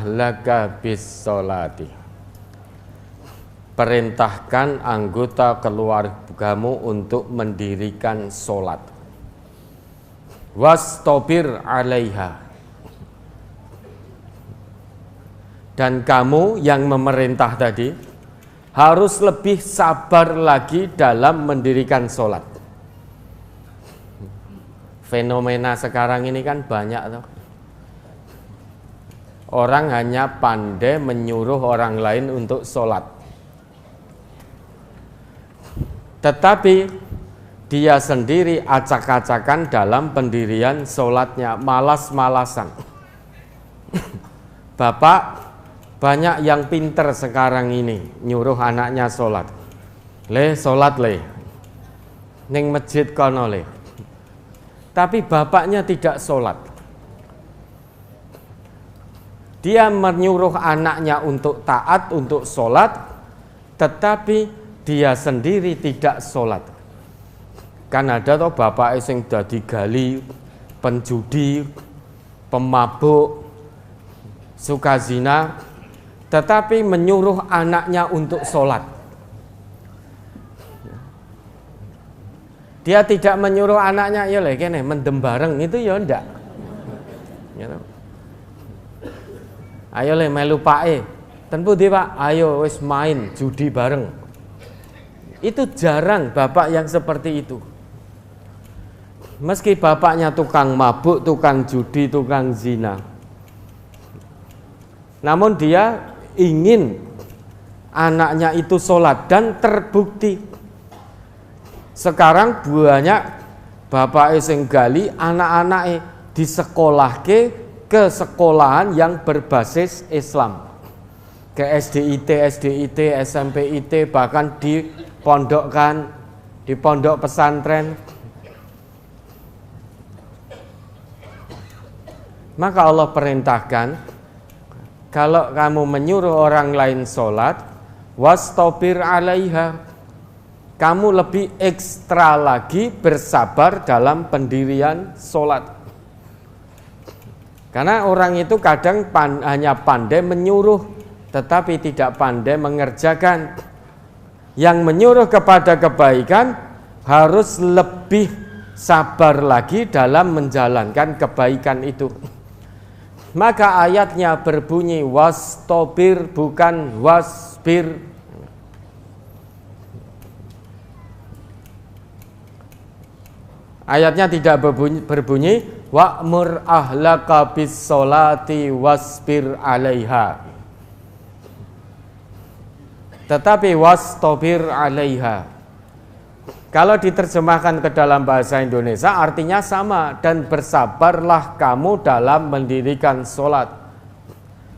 ahlaka bis sholati. Perintahkan anggota keluargamu untuk mendirikan sholat. Wastobir alaiha. Dan kamu yang memerintah tadi harus lebih sabar lagi dalam mendirikan sholat. Fenomena sekarang ini kan banyak tuh. Orang hanya pandai menyuruh orang lain untuk sholat, tetapi dia sendiri acak-acakan dalam pendirian sholatnya, malas-malasan. Bapak banyak yang pinter sekarang ini nyuruh anaknya sholat. Sholat ning masjid kono Tapi bapaknya tidak sholat. Dia menyuruh anaknya untuk taat, untuk sholat, tetapi dia sendiri tidak sholat. Kan ada toh bapak sing dadi gali, penjudi, pemabuk, suka zina, tetapi menyuruh anaknya untuk sholat. Dia tidak menyuruh anaknya, ya kene mendem bareng, itu ya ndak. Ayo melu pake. Ten pundi Pak? Ayo wis main judi bareng. Itu jarang bapak yang seperti itu. Meski bapaknya tukang mabuk, tukang judi, tukang zina, namun dia ingin anaknya itu sholat, dan terbukti sekarang banyak bapak sing gali anak-anake disekolahke ke sekolahan yang berbasis Islam, ke SDIT, SMPIT, bahkan dipondokkan di pondok pesantren. Maka Allah perintahkan, kalau kamu menyuruh orang lain sholat, wastobir alaiha, kamu lebih ekstra lagi bersabar dalam pendirian sholat. Karena orang itu kadang hanya pandai menyuruh, tetapi tidak pandai mengerjakan. Yang menyuruh kepada kebaikan harus lebih sabar lagi dalam menjalankan kebaikan itu. Maka ayatnya berbunyi wastobir, bukan wasbir. Ayatnya tidak berbunyi wa'mur ahlaka bis sholati wasbir alaiha, tetapi wastobir alaiha. Kalau diterjemahkan ke dalam bahasa Indonesia artinya sama, dan bersabarlah kamu dalam mendirikan sholat.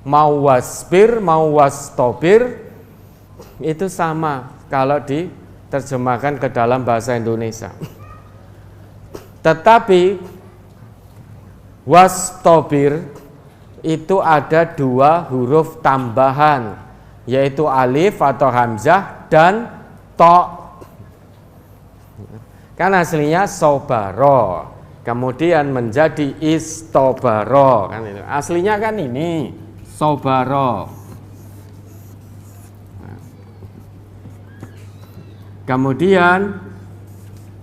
Mau wasbir, mau wastobir, itu sama kalau diterjemahkan ke dalam bahasa Indonesia. Tetapi wastobir itu ada dua huruf tambahan, yaitu alif atau hamzah dan to. Kan aslinya sobaro, kemudian menjadi istobaro, kan itu. Aslinya kan ini sobaro. Kemudian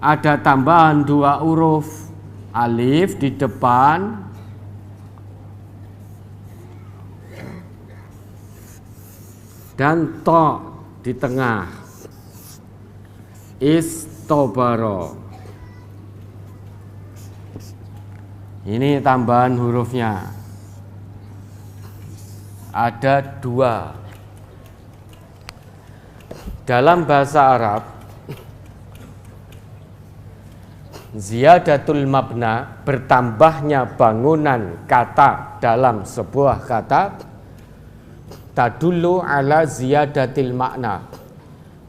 ada tambahan dua huruf alif di depan dan to di tengah. Istobaro. Ini tambahan hurufnya. Ada dua. Dalam bahasa Arab, ziyadatul mabna, bertambahnya bangunan kata dalam sebuah kata, tadullu ala ziyadatil makna,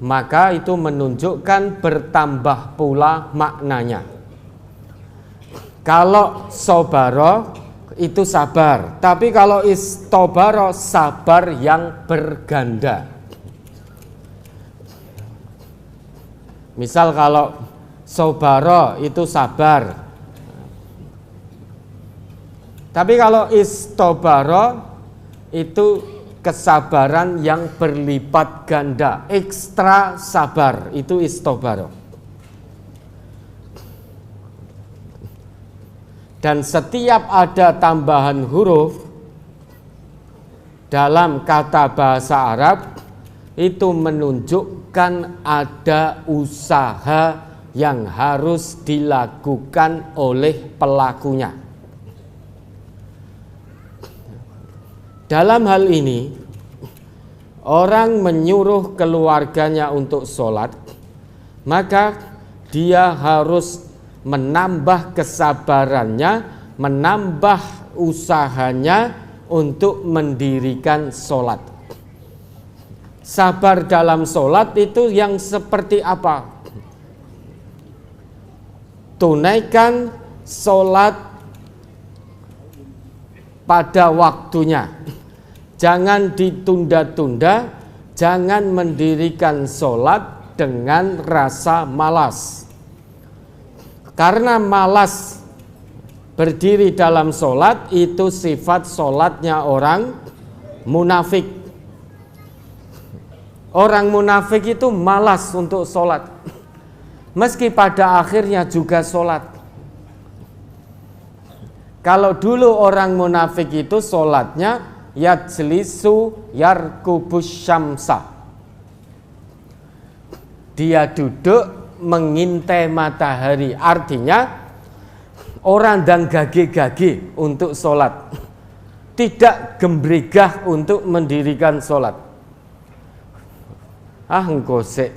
maka itu menunjukkan bertambah pula maknanya. Kalau sobaro itu sabar, tapi kalau istobaro sabar yang berganda. Misal kalau sobaro itu sabar, tapi kalau istobaro itu kesabaran yang berlipat ganda, ekstra sabar, itu istobaro. Dan setiap ada tambahan huruf dalam kata bahasa Arab itu menunjukkan ada usaha yang harus dilakukan oleh pelakunya. Dalam hal ini, orang menyuruh keluarganya untuk sholat, maka dia harus menambah kesabarannya, menambah usahanya untuk mendirikan sholat. Sabar dalam sholat itu yang seperti apa? Tunaikan sholat pada waktunya. Jangan ditunda-tunda, jangan mendirikan sholat dengan rasa malas. Karena malas berdiri dalam sholat itu sifat sholatnya orang munafik. Orang munafik itu malas untuk sholat, meski pada akhirnya juga sholat. Kalau dulu orang munafik itu sholatnya yajlisu yarkubus syamsa, dia duduk mengintai matahari. Artinya orang dan gage-gage untuk sholat, tidak gembrigah untuk mendirikan sholat. Engko sik,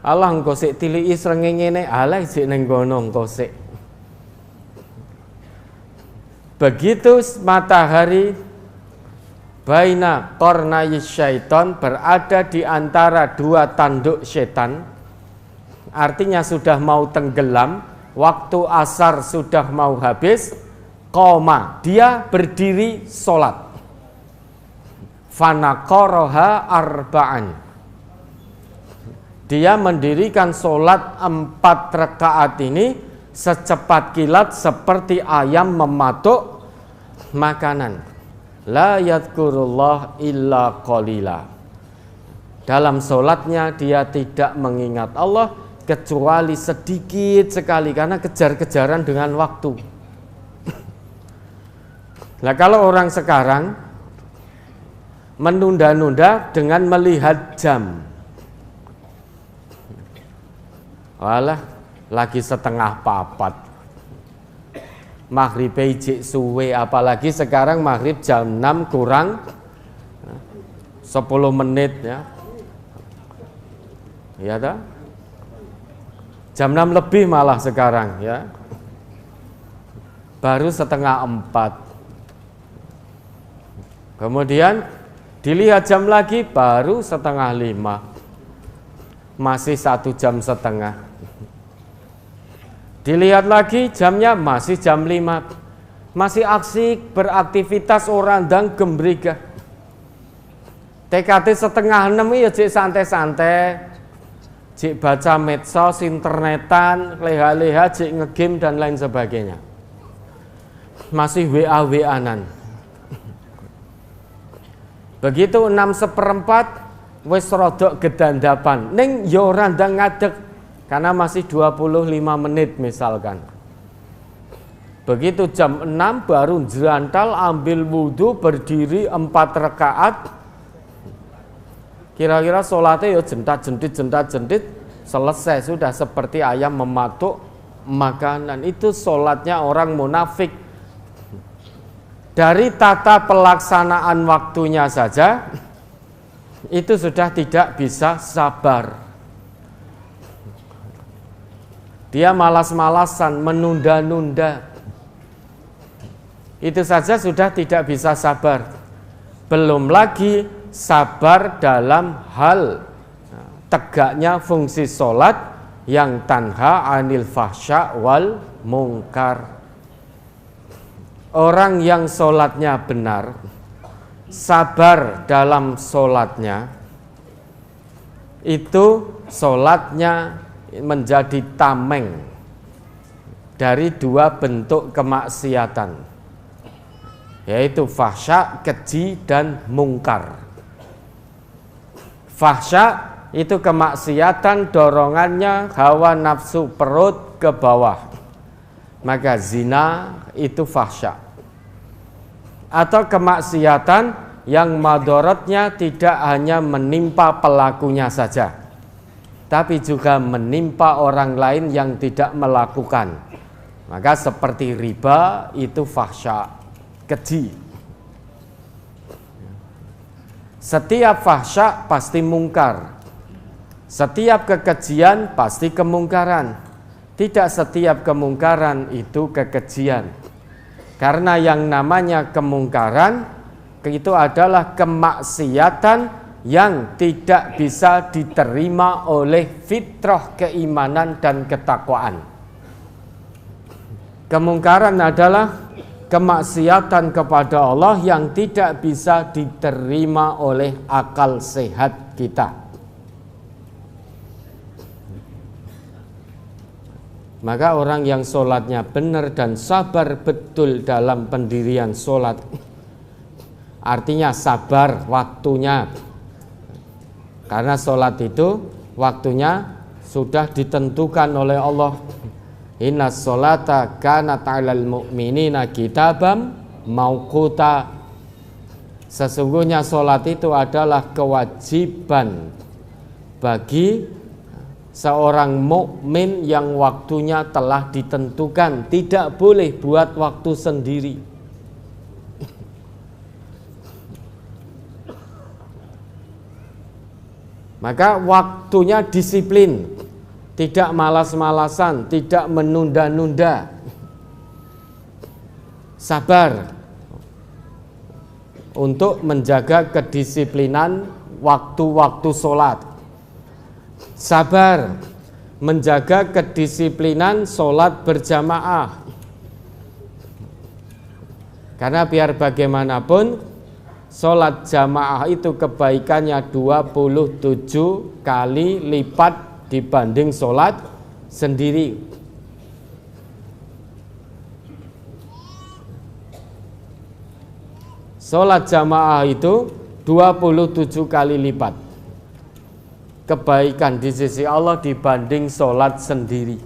Allah engko sik tiliki srengenge alah sik ning kono engko sik. Begitu matahari baina qarnay syaiton, berada di antara dua tanduk setan, artinya sudah mau tenggelam, waktu asar sudah mau habis, qoma, dia berdiri sholat. Fanaqaraha arba'an, dia mendirikan sholat 4 rakaat ini secepat kilat seperti ayam mematuk makanan. La yadhkurullah illa qalila. Dalam sholatnya dia tidak mengingat Allah kecuali sedikit sekali, karena kejar-kejaran dengan waktu. Nah, kalau orang sekarang menunda-nunda dengan melihat jam. Walah, lagi setengah papat. Maghrib ijik suwe, apalagi sekarang maghrib jam 6 kurang 10 menit ya. Ya dah. Jam 6 lebih malah sekarang ya. Baru setengah 4. Kemudian dilihat jam lagi baru setengah 5. Masih 1 jam setengah. Dilihat lagi jamnya masih jam 5. Masih asik beraktivitas orang dan gembrigah. TKT setengah 6 ya cik santai-santai, cik baca medsos, internetan, leha-leha, cik ngegame dan lain sebagainya. Masih WA-WA-an. Begitu 6/4 wis rodok gedandapan. Ning yo ora ndang ngadeg karena masih 25 menit misalkan. Begitu jam 6 baru jerantal, ambil wudhu, berdiri 4 rakaat. Kira-kira sholatnya ya jentat-jentit, selesai sudah seperti ayam mematuk makanan. Itu sholatnya orang munafik. Dari tata pelaksanaan waktunya saja itu sudah tidak bisa sabar. Dia malas-malasan, menunda-nunda. Itu saja sudah tidak bisa sabar. Belum lagi sabar dalam hal tegaknya fungsi sholat yang tanha anil fahsya wal mungkar. Orang yang sholatnya benar, sabar dalam sholatnya, itu sholatnya menjadi tameng dari 2 bentuk kemaksiatan. yaitu fahsya, keji, dan mungkar. Fahsya itu kemaksiatan, dorongannya hawa nafsu perut ke bawah, maka zina itu fahsya. Atau kemaksiatan yang madorotnya tidak hanya menimpa pelakunya saja, tapi juga menimpa orang lain yang tidak melakukan. Maka seperti riba itu fahsya, keji. Setiap fahsya pasti mungkar. Setiap kekejian pasti kemungkaran. Tidak setiap kemungkaran itu kekejian. Karena yang namanya kemungkaran itu adalah kemaksiatan yang tidak bisa diterima oleh fitrah keimanan dan ketakwaan. Kemungkaran adalah kemaksiatan kepada Allah yang tidak bisa diterima oleh akal sehat kita. Maka orang yang sholatnya benar dan sabar betul dalam pendirian sholat, artinya sabar waktunya, karena sholat itu waktunya sudah ditentukan oleh Allah. Inna sholata kanat 'alal mu'minina kitabam mauquta. Sesungguhnya sholat itu adalah kewajiban bagi seorang mukmin yang waktunya telah ditentukan, tidak boleh buat waktu sendiri. Maka waktunya disiplin, tidak malas-malasan, tidak menunda-nunda. Sabar untuk menjaga kedisiplinan waktu-waktu sholat. Sabar menjaga kedisiplinan sholat berjamaah. Karena biar bagaimanapun sholat jamaah itu kebaikannya 27 kali lipat dibanding sholat sendiri. Sholat jamaah itu 27 kali lipat kebaikan di sisi Allah dibanding sholat sendiri.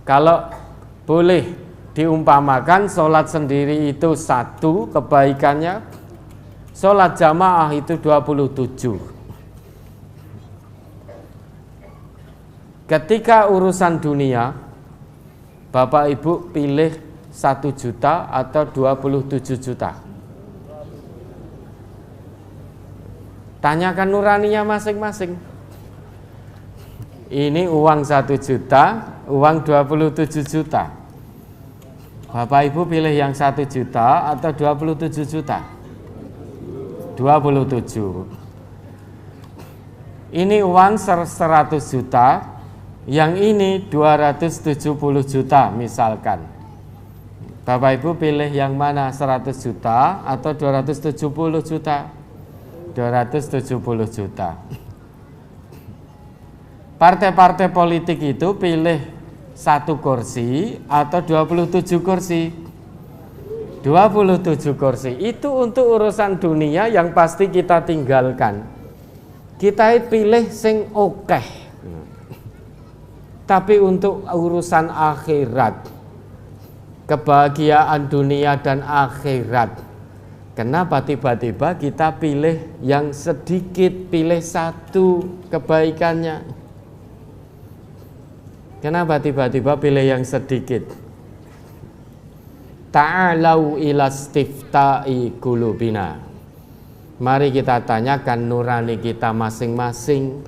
Kalau boleh diumpamakan, sholat sendiri itu 1 kebaikannya, sholat jamaah itu 27. Ketika urusan dunia, Bapak Ibu pilih 1 juta atau 27 juta? Tanyakan nuraninya masing-masing. Ini uang 1 juta, uang 27 juta. Bapak Ibu pilih yang 1 juta atau 27 juta? 27. Ini uang 100 juta, yang ini 270 juta misalkan. Bapak Ibu pilih yang mana, 100 juta atau 270 juta? 270 juta. Partai-partai politik itu pilih 1 kursi atau 27 kursi? 27 kursi. Itu untuk urusan dunia yang pasti kita tinggalkan. Kita pilih sing okeh. Tapi untuk urusan akhirat, kebahagiaan dunia dan akhirat, kenapa tiba-tiba kita pilih yang sedikit, pilih 1 kebaikannya? Kenapa tiba-tiba pilih yang sedikit? Ta'alau ilastifta'i qulubina. Mari kita tanyakan nurani kita masing-masing.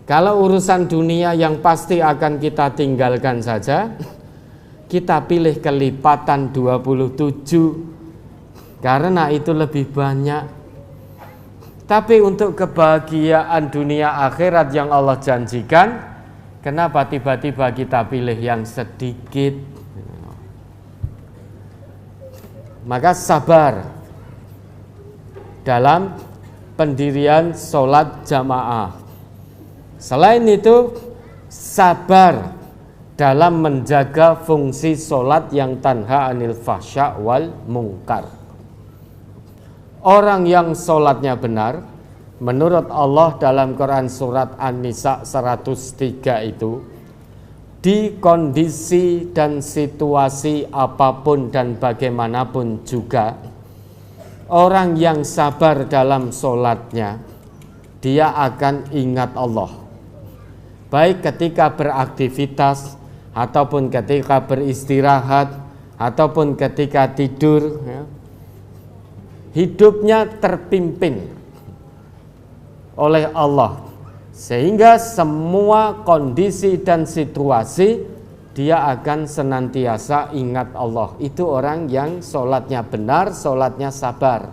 Kalau urusan dunia yang pasti akan kita tinggalkan saja, kita pilih kelipatan 27 karena itu lebih banyak. Tapi untuk kebahagiaan dunia akhirat yang Allah janjikan, kenapa tiba-tiba kita pilih yang sedikit? Maka sabar dalam pendirian sholat jamaah. Selain itu, sabar dalam menjaga fungsi sholat yang tanha anil fahsya wal mungkar. Orang yang sholatnya benar, menurut Allah dalam Quran surat An-Nisa 103 itu, di kondisi dan situasi apapun dan bagaimanapun juga, orang yang sabar dalam sholatnya, dia akan ingat Allah. Baik ketika beraktivitas, ataupun ketika beristirahat, ataupun ketika tidur, ya, hidupnya terpimpin oleh Allah, sehingga semua kondisi dan situasi dia akan senantiasa ingat Allah. Itu orang yang sholatnya benar, sholatnya sabar.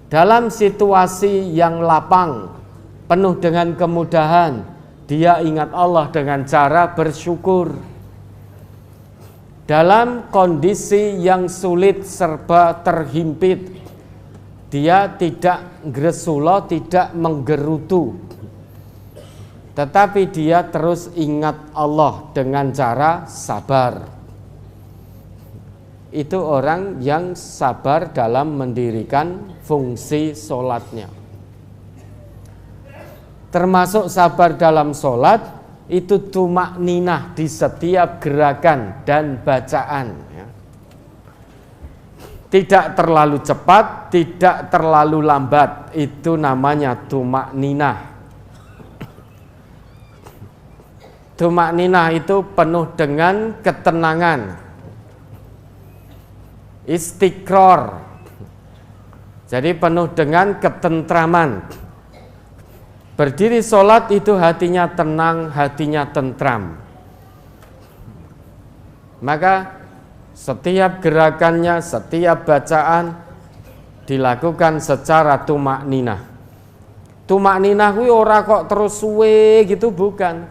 Dalam situasi yang lapang, penuh dengan kemudahan, dia ingat Allah dengan cara bersyukur. Dalam kondisi yang sulit serba terhimpit, dia tidak gresulo, tidak menggerutu, tetapi dia terus ingat Allah dengan cara sabar. Itu orang yang sabar dalam mendirikan fungsi sholatnya. Termasuk sabar dalam sholat itu tumakninah di setiap gerakan dan bacaan, ya. Tidak terlalu cepat, tidak terlalu lambat, itu namanya tumakninah. Tumakninah itu penuh dengan ketenangan, istiqror, jadi penuh dengan ketentraman. Berdiri sholat itu hatinya tenang, hatinya tentram. Maka setiap gerakannya, setiap bacaan dilakukan secara tumakninah. Tumakninah kuwi ora kok terus suwe gitu, bukan.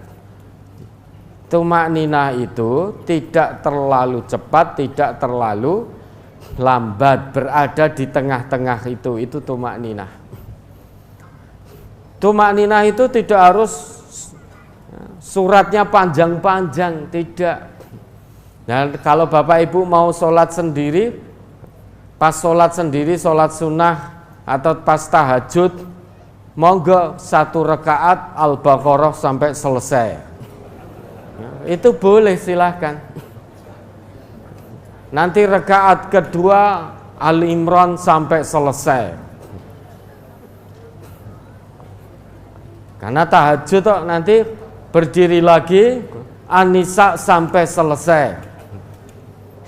Tumakninah itu tidak terlalu cepat, tidak terlalu lambat, berada di tengah-tengah itu tumakninah. Tumakninah itu tidak harus suratnya panjang-panjang, tidak. Dan kalau Bapak Ibu mau sholat sendiri, pas sholat sendiri, sholat sunnah atau pas tahajud, monggo 1 rakaat Al-Baqarah sampai selesai. Itu boleh, silahkan. Nanti rakaat kedua Al-Imran sampai selesai. Karena tahajud nanti berdiri lagi An-Nisa sampai selesai.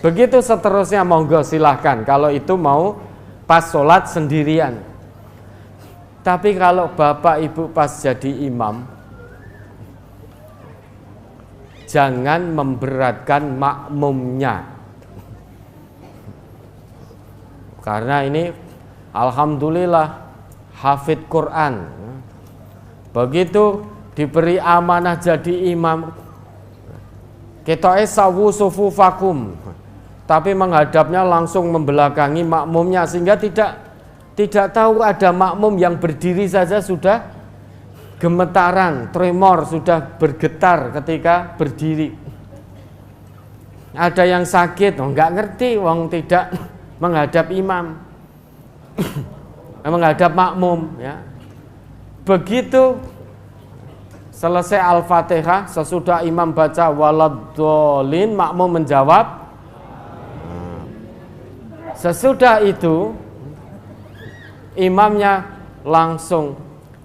Begitu seterusnya, monggo silahkan kalau itu mau pas sholat sendirian. Tapi kalau Bapak Ibu pas jadi imam, jangan memberatkan makmumnya. Karena ini alhamdulillah hafid Quran. Begitu diberi amanah jadi imam, ketoke sawu sufufakum, tapi menghadapnya langsung membelakangi makmumnya, sehingga tidak tahu ada makmum yang berdiri saja sudah gemetaran, tremor, sudah bergetar ketika berdiri. Ada yang sakit, nggak ngerti, wong tidak menghadap imam, menghadap makmum, ya. Begitu selesai Al-Fatihah, sesudah imam baca waladhdallin, makmum menjawab. Sesudah itu imamnya langsung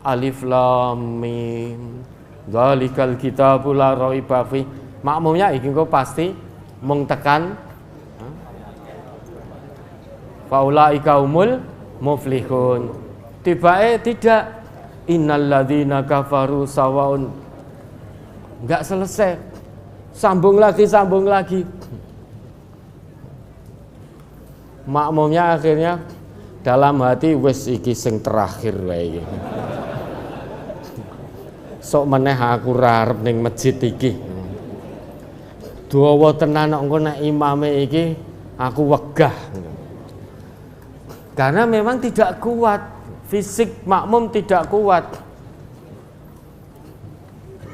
alif lam mim dzalikal kitabul la raiba fi. Makmumnya iki kok pasti mung tekan faulaika humul muflihun. Tibae tidak, innalladzina kafaru sawaun. Enggak selesai, sambung lagi. Makmumnya akhirnya dalam hati, wis iki sing terakhir wae iki. Sok meneh aku ra arep ning masjid iki. Dawa tenan engko nek imame iki aku wegah. Karena memang tidak kuat, fisik makmum tidak kuat.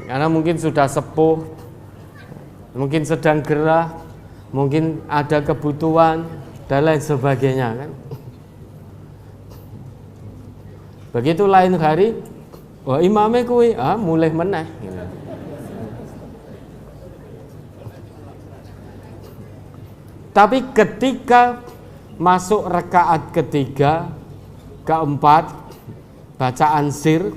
Karena mungkin sudah sepuh, mungkin sedang gerah, mungkin ada kebutuhan dan lain sebagainya kan. Begitu lain hari, wah imamnya kuwi mulai meneh. Tapi ketika masuk rakaat ketiga, keempat, bacaan sir,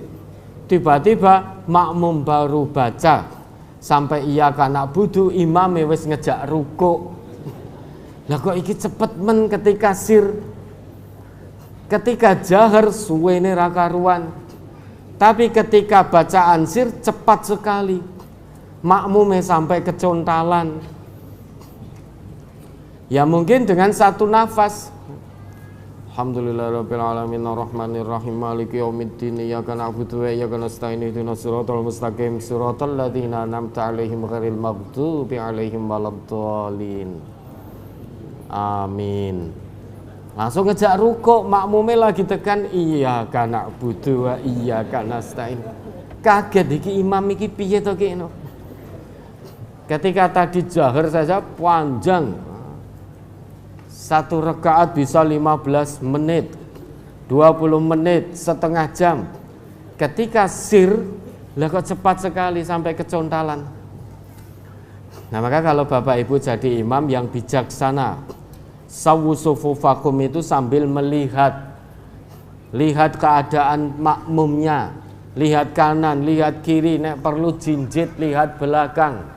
tiba-tiba makmum baru baca sampai iya kana budu, imam wis ngejak rukuk. Lah kok iki cepet men ketika sir, ketika jahar suwene ra karuan. Tapi ketika bacaan sir cepat sekali, makmumnya sampai kecontalan. Ya mungkin dengan satu nafas. Alhamdulillahirabbil alamin arrahmanir rahim maliki yaumiddin iyyaka na'budu wa iyyaka nasta'in ihdinas siratal mustaqim siratal ladzina an'amta 'alaihim ghairil maghdubi 'alaihim waladdallin. Amin. Langsung ngejak rukuk, makmumnya lagi tekan iyyaka na'budu wa iyyaka nasta'in. Kaget iki imam iki piye to ki. Ketika tadi jahar saja panjang. Satu rakaat bisa 15 menit, 20 menit, setengah jam. Ketika sir, lah kok cepat sekali sampai kecontalan. Nah maka kalau Bapak Ibu jadi imam yang bijaksana, sawwu sufufakum itu sambil melihat, lihat keadaan makmumnya, lihat kanan, lihat kiri, nek perlu jinjit, lihat belakang.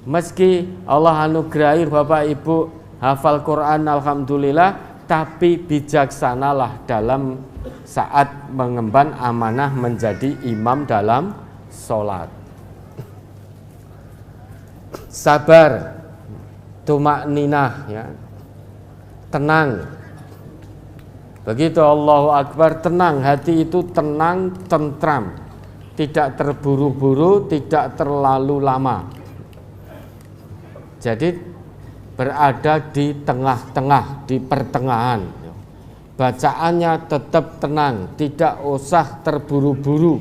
Meski Allah anugerahi Bapak Ibu hafal Quran alhamdulillah, tapi bijaksanalah dalam saat mengemban amanah menjadi imam dalam sholat. Sabar, tumakninah ya. Tenang. Begitu Allahu Akbar, tenang, hati itu tenang, tentram. Tidak terburu-buru, tidak terlalu lama. Jadi berada di tengah-tengah, di pertengahan. Bacaannya tetap tenang, tidak usah terburu-buru.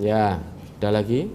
Ya, ada lagi?